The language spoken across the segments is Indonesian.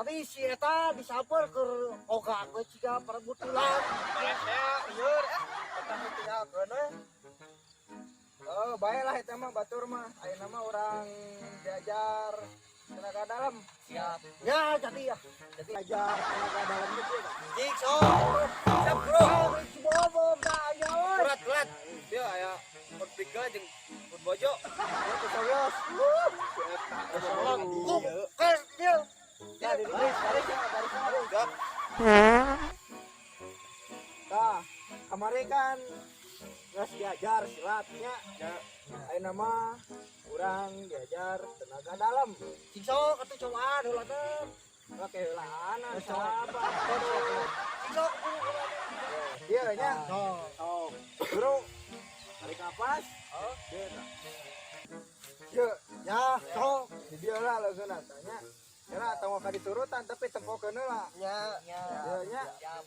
tapi si eta disampel ke oga gue ciga perbutulan. Malaysia, iya, ketemu tinggal kene. Oh, baiklah itu mah batur mah. Ayo nama orang diajar tenaga dalam. Siap. Ya jadi ya. Jadi ajar tenaga dalam gitu. Cik so. Siap bro. Si bobo dah ya. Berat. Dia aya bertiga jeung bojo. Dia kesayos. Kes dia. Ya di baris. Gap. Tah, kemarin kan geus diajar silatnya. Ya, ayo nama urang diajar tenaga dalam. Cik so atuh cobaan heula teh. Oke lah, anak sabar. Cik so Dia nya. Oh. Bro. Tarik napas. Oh, dia. Ya, so. Di dia lah langsung tanya. Kira tau ka diturutan tapi tempokeun lah. Ya. Dia nya. Siap.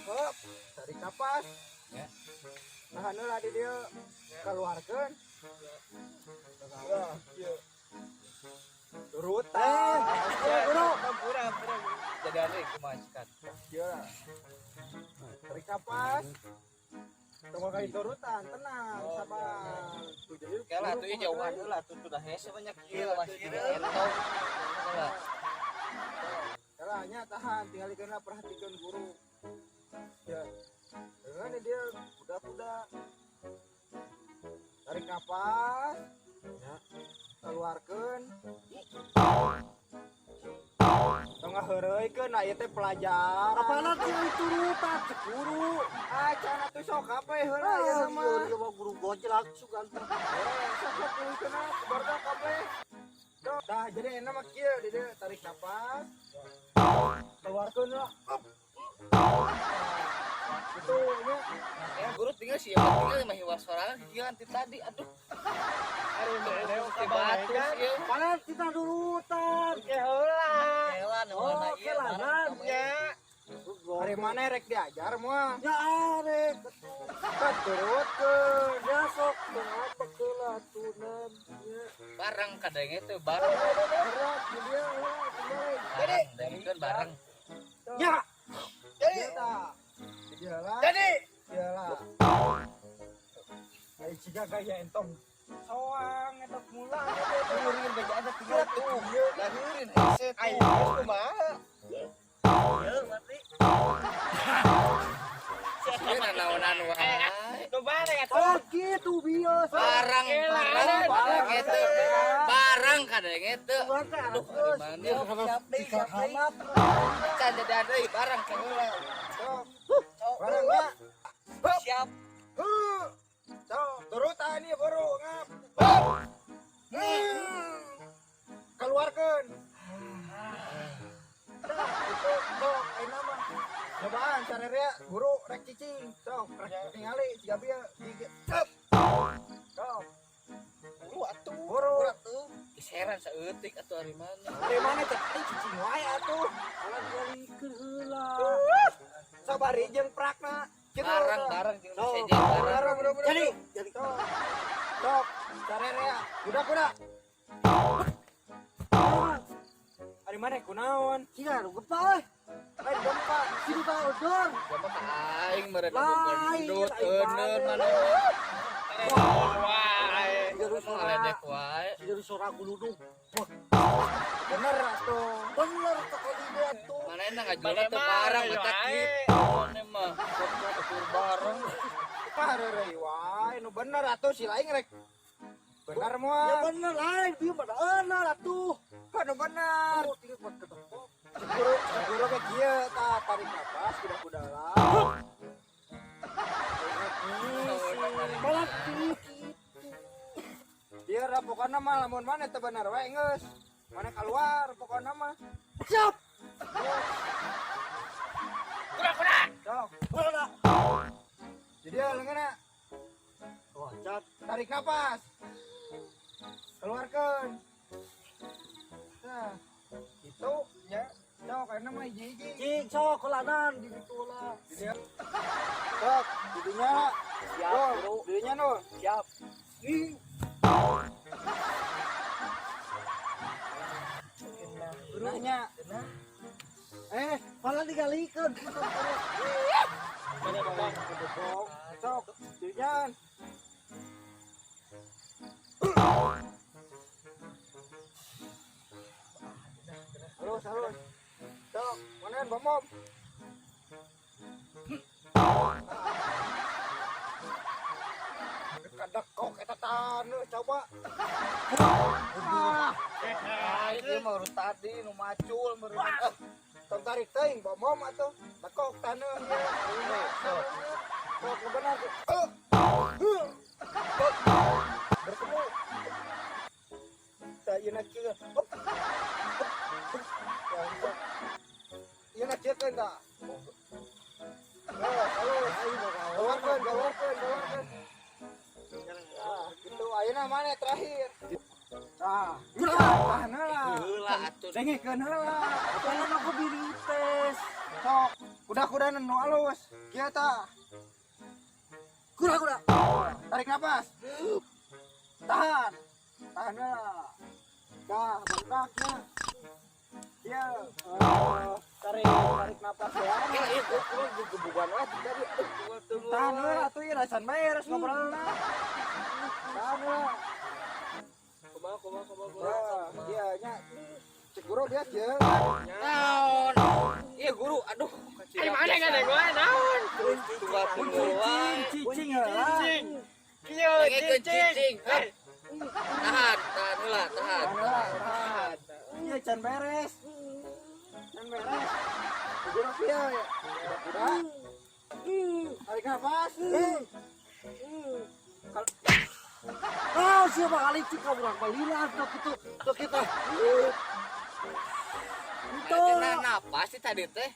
Hop, tarik napas. Ya. Tahan lah di dia. Keluarkeun. Ya, iya. Turutan. Bro. Kurang. Jadi ada kemacetan. Iya. Tarik napas. Tunggu kali turutan, tenang, sabar. Jadi Kalah tuh jauhan lah tuh sudah hese banyak kieu masih entong. Kalah. Caranya tahan, tinggal kena perhatikan guru. Ya. Dengan dia udah. Tarik napas. Ya. Keluarkan. Tengah heureuikeun aya teh pelajar. Apana kieu turutan cek guru. Can atuh sok apa heula ya nama. Ieu mah guru gojlak sugan. Sok pulikeun keluarga kabeh. Dah jadi enak mah kieu di dieu tarik napas. Keluarkeun lah. Itu nya. Ya guru tinggal sih, tinggal mah hiwas sorangan kieu ti tadi aduh. Batu sih. Mana kita durutan. Heula nu mana ieu kelanan ya. Hari mana rek diajar mah? Ya arek Turutkeun. ya sok kenapa kelatunan ya. Barang kadang itu barang. Berat di dia lah kembali. Jadi kan barang. Ya. Jadi iyalah. Jadi Iyalah. Ai ciga gaya entong. Soang eta mula. Nurin baca ada tiga tuh. Lahirin hese tuh. Ai kumaha? Ya mati. Sieun naon-naon wae. Oh gitu biasa. Barang itu. Barang kadang itu. Aduh, mana Siap hanap. can jadi ada barang kayak Barangnya. siap. Turutan ieu baru ngap. Keluarkeun. Itu sok ayeuna mah. Cobaan sarerea guru rek cicing. Sok rek ningali siga bieu gigi. Sok. Buru atuh. Buru. Kiseran saeutik atuh ari mana. Dari mana teh tadi cicing wae atuh. Alat galikeun heula. Sabari jeung prakna. Barang jeung Oh, sejen barang. Jadi Sok, sarerea. Budak-budak. Ari mana kunaon? Cina nu gempa Lain gempa. Sini ka odor. Siapa ka aing mereka Lain, gendut lain euneun bae. mana. Wae. Jadi suara. Ngaledek wae. Jadi suara guludung. Bener atuh. Bener toko dia tuh. Mana enak ngajual teh barang eta kitu. Mane mah tutur barang. Parerei wae nu bener atuh si lain rek. Bener Ya moal. bener lain dia pada enak atuh. Kan nu bener. Oh, tinggal buat ketemu. Guru ke kieu tah tarik napas budak-budak lah. Balak gitu. Dia pokona mah lamun mana teh bener wae geus. Mana keluar pokona mah. Siap. Sok. Bola. Jadi leungeunna Wah, cat. tarik napas. Keluarkan. Nah, itu ya. Sok karena mah hiji-hiji. Cing sok kelanan di situ lah. Dia. Sok, didinya. Siap, bro. Didinya nu. Siap. Ih, Nanya. bomom. Kadekok eta tanu coba. Ini mau tadi nu macul meureun. Tong tarik teuing bomom atuh. Dekok tanu ieu. Sok bener. Bertemu. Tah ieu na kieu. Ieu na kieu kan da. Gawarkeun. Gitu, ayeuna mana terakhir? Nah, tahan heula. Heula atuh. Dengekeun heula. Atuh aku biri tes. Sok, kuda-kudanan nu alus. Kieu tah. Kuda. Tarik napas. Tahan. Tahan heula. Dah, bengkaknya. Kieu. Tarik napas ya. Itu gebugan wae tadi. Tahan heula atuh ieu rasan beres ngobrolna. Tahan heula. Kumaha. Iya nya. Cek guru dia kieu. Naon? Iya guru, aduh. Ai mana ngadeng wae naon? Tunggal penguluan. Cicing heula. Kieu cicing. Tahan heula, tahan. Iya can beres. Guru kieu ya. Udah. Tarik napas. Siapa kali cika urang balilah tuh kita. Kena napas sih tadi teh.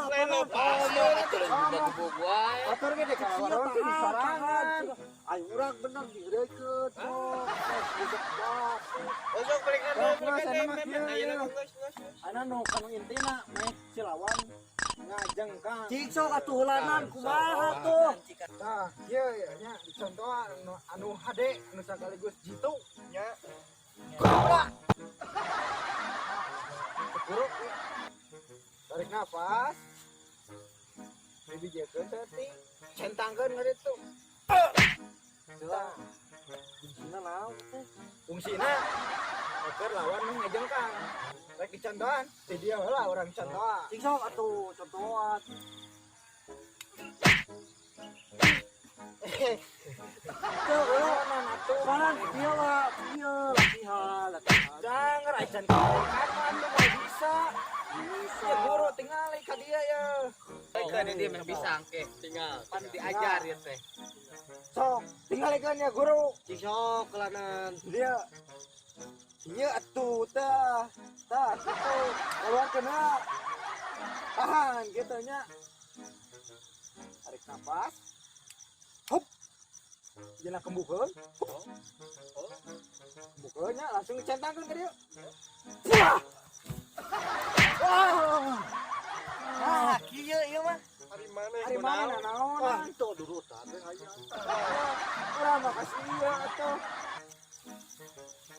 Leno Ngomong atuh udah gebug wae. Motor ge dek kawaron di sarangan. Ayo urang bener dieurekeun sok. Besok balikan ayeuna geus. Ana nu kanu intina meh cilawan ngajeng Kang. Cik sok atuh heulanan kumaha tuh. Nah, ieu nya dicontohan anu hade anu sakaligus jitu nya. Guru. Tarik napas. Dibijekeun teuing. Centangkeun ngeureut tuh. Fungsina naon teh? Fungsina oker lawan nu ngajengkan. Rek dicontohan, di dia heula urang contohan. Cik sok atuh contohan. Kan dia lah, dia latihan. Jangan acan kapan tuh mau bisa. Ya guru tinggal ka dia ya. Kan dia mah bisa angke. Tinggal. Pan diajar ya teh. Sok, tinggal kan ya guru. Cik sok kelanan. Dia iya atuh tah. Tah gitu. Keluar kena. Tahan gitu nya. Tarik nafas. Hup. Jangan kembukeun. Kembukeun nya langsung dicentangkeun ke dia. Wah. Wah. Ah, kieu ieu mah. Hari mana? Hari mana naon? Itu dulu tadi aja. Urang makasih ya atuh.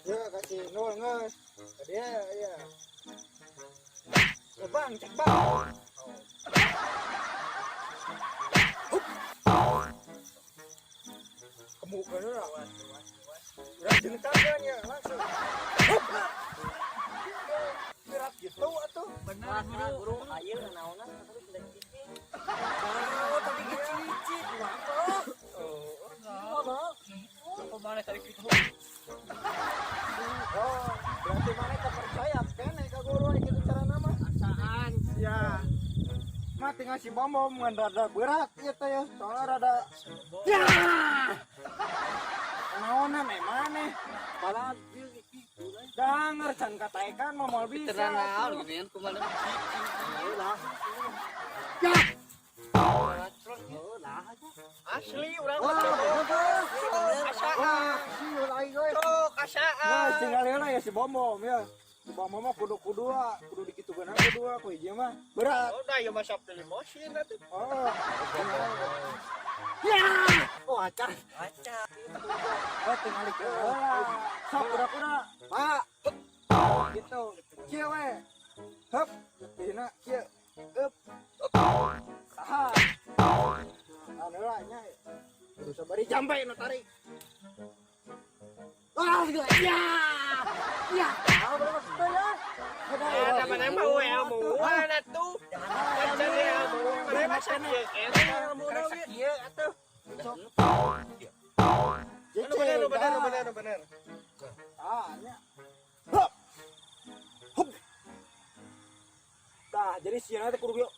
Ya kasih nol ngeus. Dia ya. Ya bang, cek bang. Kemukan lah. Udah jengkakan ya langsung. Berat gitu atuh. Bener guru ayeuna naonan tapi sudah cicing. Tapi cicing kumaha? Apa mana tadi gitu? Oh, berarti mana percaya kan ka guru gitu cara nama? Asaan. Ya. Mah tinggal si bom ngan rada berat ieu teh ya. Soalnya rada ya. Naonan maneh? Balag ieu kitu lah. Danger can kataekan mah moal bisa. Tenan naon geuningan kumaha cicing. Ieu lah. Ya. Oh, lah aja. Asli urang Wah, bener. Asaan. Wah, sieu lain euy. Sok Nah, asaan. tinggal heula ya si bom ya. Si bom mah kudu dikitukeun kudu ku ieu mah berat. Oh, da ieu mah sok teh mosin atuh. Oh. Ya. Oh, acan. Oh, tinggal heula. Sok kuda-kuda. Pak. Gitu. Kieu we. Hup. Dina kieu. Hup. Tahan. Tahan heula nya. Kudu sabari jampe nu tarik. Ah, ya. Ya. Ah, berapa ya? Udah Ada mana mau ilmu mana tuh? Baca ilmu. Mana baca dia? Ilmu nawi. Iya atuh. Bener. nya. Tah, jadi siang teh kudu yuk.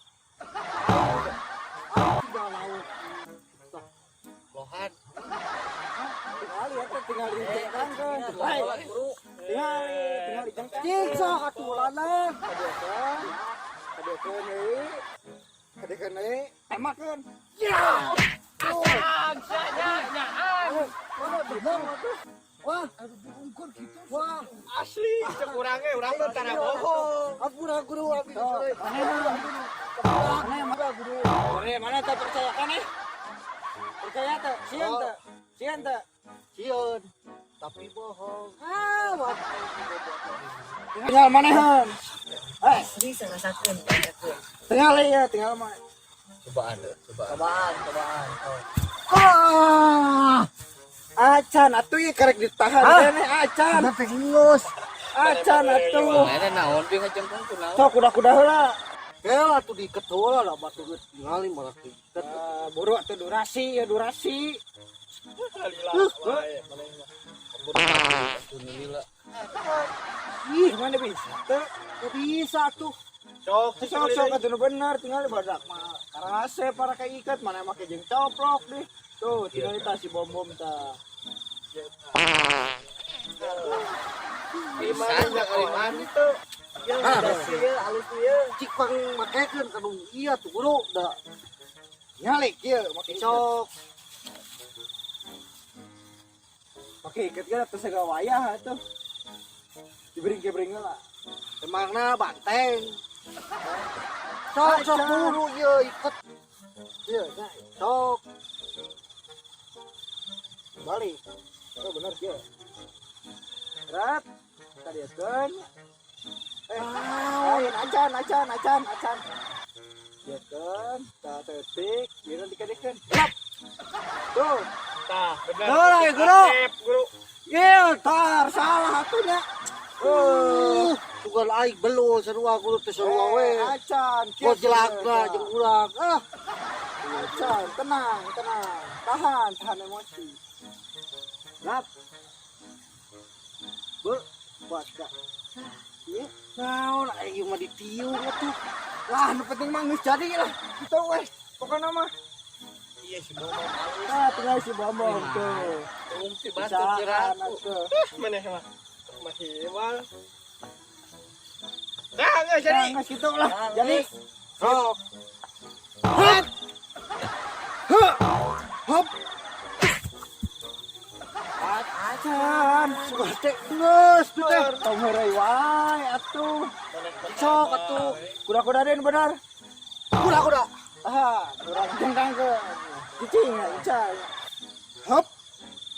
Tinggal laut. Lohan. Tinggal ya teh tinggal di jengkangkeun. Hai, Guru. tinggal di jengkang. Cing sok atuh lanang. Kadekeun deui. Kadekeun deui. Temakeun. Ya. Asang saja nyaan. Mana bingung atuh. Wah, ungkur gitu. Wah, Asli cekurangnya urang teh tara bohong. ampura guru abi. Aneh mana guru? Mana tak percaya kan eh? Percaya tak? Sieun tak? Sieun tak? Sieun. Tapi bohong. Ah, wah. Tinggal manehan. Asli sarasakeun. Tinggal ya, tinggal mah. Cobaan. Cobaan. Ah. Acan atuh ieu karek ditahan keneh acan. Ada pengus. Acan atuh. Mana naon bi ngajengkeun kunaon? Sok kuda-kuda heula. Kel atuh diiket heula lah batu geus ningali malah diiket. Buru atuh durasi ya durasi. Ih, mana bisa? Teu bisa tuh. Sok atuh bener tinggal di badak mah. Karase para kaikat mana make jeung coplok deh. Tuh, tinggal kita si bom tah. Gimana kalian itu? Ya halus ieu. Cik pang makekeun kanu iya tuh guru da Nyalik ieu make sok. Make ikat kan atuh segala wayah atuh. Dibring-bring lah. emangna banteng. Sok guru ieu iket. Ieu nya sok. Balik. Oh bener dia. Rat. Tadi kan. Acan. Ya kan, tak tetik, dia dikadekeun. Lap. Tuh. Tah, bener. Nah, guru. Guru. Iya, tar salah atunya. Tugal aing belo sarua guru teh sarua we. Acan. Kok jelagna jeung urang. Acan, tenang. Tahan emosi. Lap. Buat gak. Iya. Naon aing mah ditiung atuh. Lah, nu penting mah geus jadi lah. Gitu weh. Pokokna mah. Iya si Bomo halus. Nah, tinggal si Bambang tuh. Si batu Bisaan kira. atuh. Mana mah? Masih wal. Dah enggak jadi. Nah, geus kitu lah. Jadi Sok. hop. Acan, sudah teh geus tuh teh. Tong heureuy wae atuh. Sok atuh. Kuda-kuda den benar. Kuda-kuda. Urang jengkang ke. Cicing ya, Ican. Hop.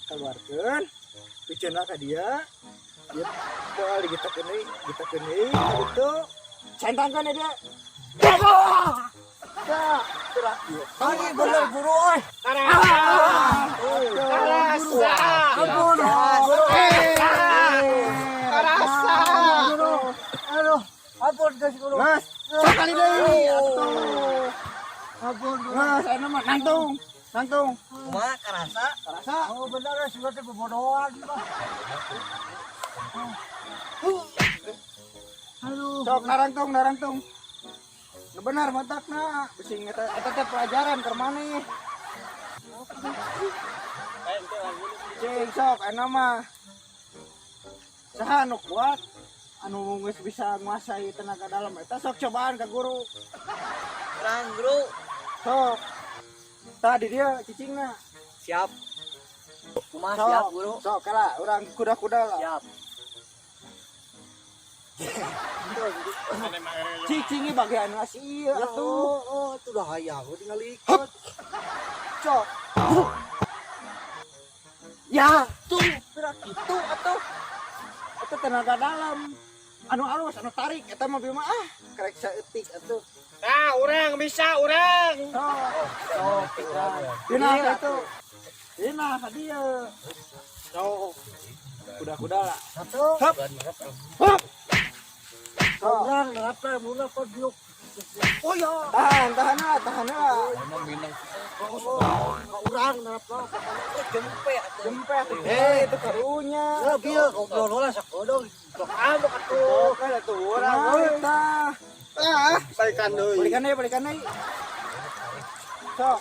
Keluarkeun. Piceuna ka dia. Dia teu digitakeun deui, kitu. Centangkeun dia. Dah, terakhir. Lagi bener buru euy. Karasa. Ampun. Karasa. Aduh, ampun guys guru. Mas, sekali deui atuh. Ampun. Mas, anu mah nangtung. Kumaha karasa? Karasa. Oh, bener sudah teh bobodohan mah. Aduh. Sok narangtung. Benar matakna. Bising eta teh pelajaran keur maneh. Cing sok anu mah. Saha anu kuat anu geus bisa nguasai tenaga dalam eta sok cobaan ka guru. Urang guru. Sok. Tadi dia cicingna. Siap. Kumaha Sok, siap guru? Sok kala urang kuda-kuda lah. Siap. Cicingi bagian ngasih ieu atuh. Oh, itu udah hayang tinggal ikut. Sok. Ya, tuh gerak gitu atuh. Eta tenaga dalam. Anu alus, anu tarik eta mah bieu mah karek saeutik atuh. Nah, urang bisa urang. Sok. Dina itu. Dina ka dieu. Sok. Kuda-kuda lah. Satu. Hop. Hop. Orang nerapna muna pagdiok. Oh ya. Tahan na. Emang minang. Orang nerapna. Jempe atuh. Jempe. Itu karunya. Ya bieu ngobrol heula sakodong. Sok amok atuh. Kada tuh urang. Balikan deui. Balikan deui. Sok.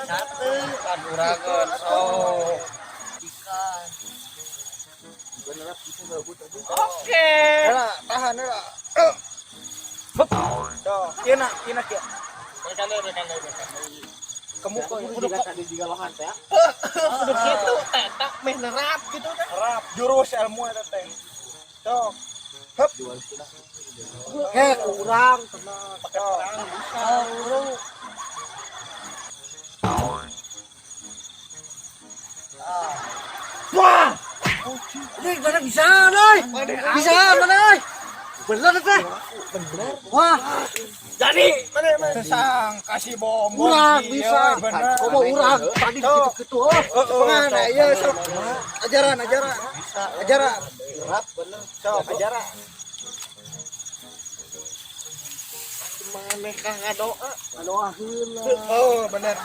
Satu. Kan uragan. Oh. Ikan. Oke. Tahan heula. Sok, kena kieu. Balikan deui. Kamu kok udah tadi di galahan teh. Kudu kitu teh tak meh nerap gitu teh. Rap jurus ilmu eta teh. Sok. Kurang tenang. Pakai perang bisa. Urang. Wah! Ini mana bisa, Noy? Bisa, mana? Bener teh. Bener. Wah, Jadi mana Sesang kasih bom. urang bisa. Bener. Kau mau urang tadi gitu-gitu. Mana iya sok. Ajaran. Ajaran. Rap bener. Sok ajaran. Mana kah ngadoa? Ngadoakeun lah. Oh, bener.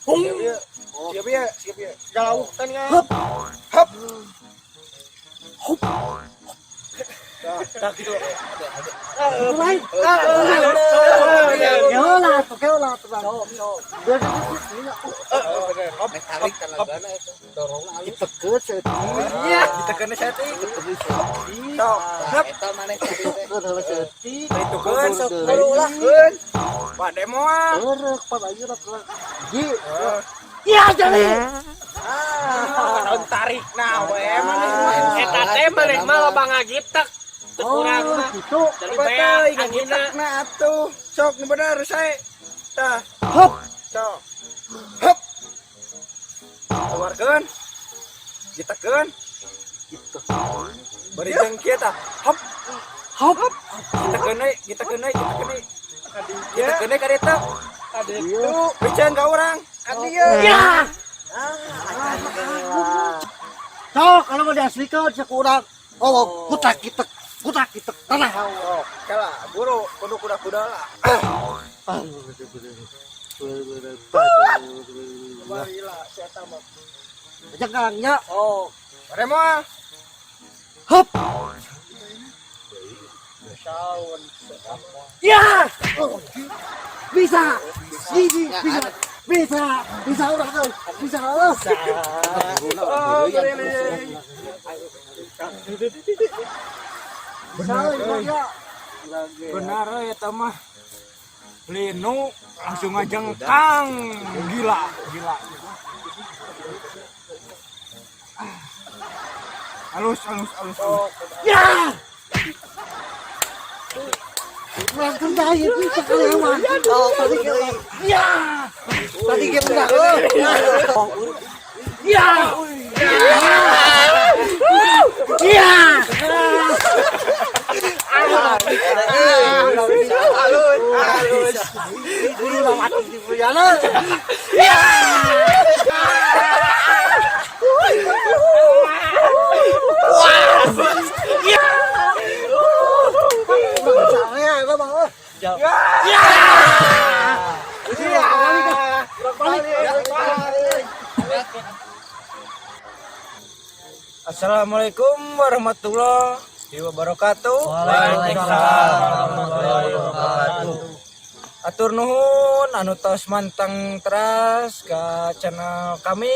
Siap ya. galau kan ya. Hop. Tak gitu. Lain. Keolah, tenang. Biar Bener. Hop. Tarik tenagana itu. Dorong alus. ditekeun seutik. Iya, ditekan saya Ditekeun seutik. Sok. Hop. Eta maneh tadi teh. Ditekeun seutik. Itu kan sok. Ulah. Pak Demoa. Eurek padayeuna keur. Ji. Iya, jadi. Daun tarik Nah, we mana eta teh maneh mah loba ngagitek. Teu kurang mah. Gitu. Jadi Apa beak teh anjeunna. ngagitekna atuh. Sok nu bener saya. Tah, Hop. sok. Hop. Keluarkeun. Ditekeun. Bari jeung kieu tah. Hop. Hop. Ditekeun deui. Ditekeun ka ditu. Iya. Bican ka urang. Adieu. Ya. Sok, kalau mau diaslikan cek urang. Oh, kutak kitek tanah. Oh, kala buru kudu kuda-kuda lah. Barilah sia eta mah. Jengangnya. Oh, bare moal. Hop. Saun. Ya. Bisa. Bisa urang tuh. Bisa. Oh, bener. Benar eta mah. Linu langsung ngajengkang. Gila. Halus. Ya. Langsung daya bisa kelewat. Oh, tadi kita. Ya. Tadi kita enggak. Ya. Ya. Halus. Dulu lama di perjalanan. Ya. Assalamualaikum warahmatullahi wabarakatuh. Waalaikumsalam warahmatullahi wabarakatuh. Atur nuhun anu tos manteng teras ka channel kami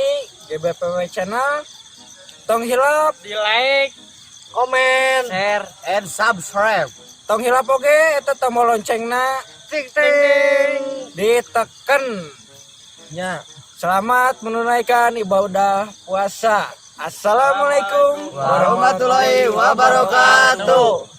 GBPW Channel. Tong hilap Di like, Komen, share, and subscribe. tong hilap oge eta tombol loncengna Ting ting. diteken. Ya. Selamat menunaikan ibadah puasa. Assalamualaikum Warahmatullahi wabarakatuh.